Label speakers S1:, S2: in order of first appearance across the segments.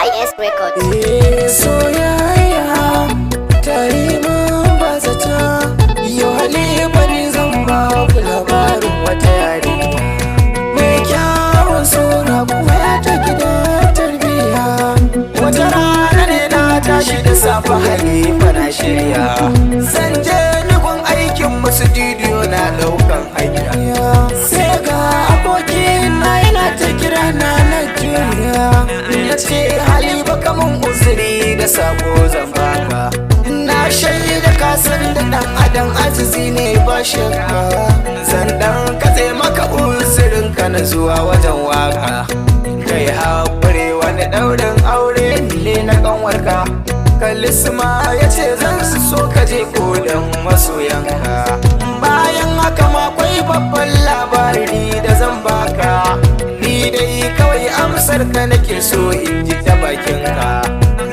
S1: IS Records.
S2: Soyayya ta yi min bazata, yau Halima ne zan ba ku labarin wata yarinya mai kyawun suna kuma ya ta gidan tarbiyya. Wata rana ne na tashi da safe Halima na shirya, zan je nufin aikin mu studio na daukan hanya, sai ga abokin na yana ta kira na juya. Ya ce Halima kamun uzuri da sako zan baka, na shaida ka san da dan adam azizi ne ba shakka, zan dan katse maka uzurin ka na zuwa wajen waka. Kai haƙuri wani ɗaurin aure ne na ƙanwarka, Kalisma ya ce zan so ka je kodan masoyanka. Bayan haka ma akwai babban labari da zan baka, ni dai kawai amsar ka nake so in ji ta bakinka.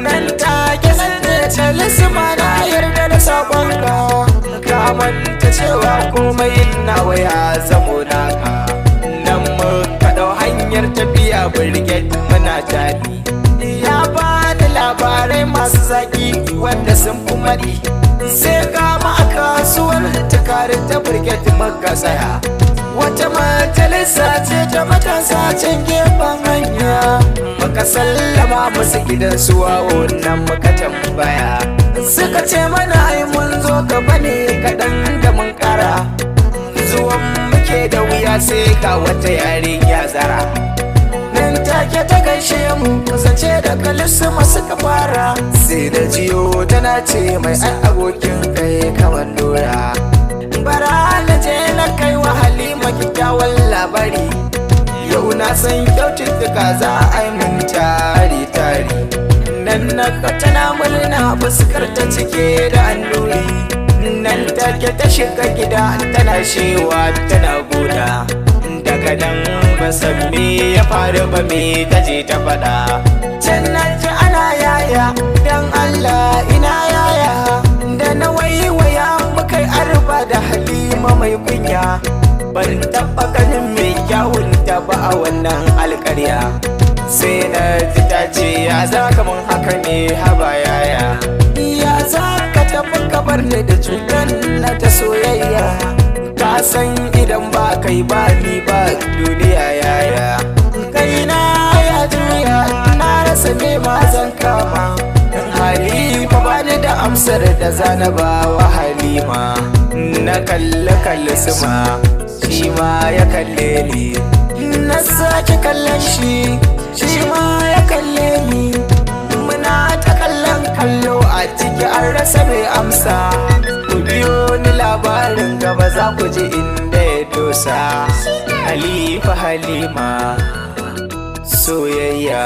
S2: Nan take zan je Kalisma na yarda da saƙonka, ka manta cewa komai nawa ya zamo naka. Nan muka ɗau hanyar tafiya birget muna tafi, ya bani labarai masu zaki wanda sun fi mari, sai kama a kasuwar tukari ta birget muka tsaya. Wata majalisa ce ta matasa can gefen hanya, muka sallama musu gidan suwawo nan muka tambaya. Suka ce mana ai mun zo gaba ne kaɗan da mun ƙara, zuwan muke da wuya sai ga wata yarinya zara. Nan take ta gaishe mu kasance da Kalisma suka fara, sai da jiyo tana ce mai ai abokin kai kamar doya. Bara na je na kai wa Halima kyakkyawan labari, yau na san kyaututtuka za a yi mun tari. Nan na tana murna fuskar ta cike da annuri, nan take ta shiga gida tana shewa tana goda. Daga nan ba san me ya faru ba, me ta je ta faɗa. Can na ji ana yaya dan Allah ina yaya, da na waiwaya mukai arba da Halima mai kunya. Ban taɓa ganin mai kyawun ta ba a wannan alƙarya, sai na ji ta ce ya za ka mun haka ne haba yaya, ya za ka tafi kabar ni da cutar na ta soyayya. Ka san idan ba kai ba ni ba duniya yaya, kaina ya juya na rasa me ma zan kama. Halima bani da amsar da zana ba wa Halima, na kalli Kalisma shi ma ya kalle ni, na sake kallon shi shi ma ya kalle ni. Muna ta kallon kallo a ciki an rasa mai amsa, ku biyo ni labarin gaba za ku ji inda ya dosa. Halima soyayya.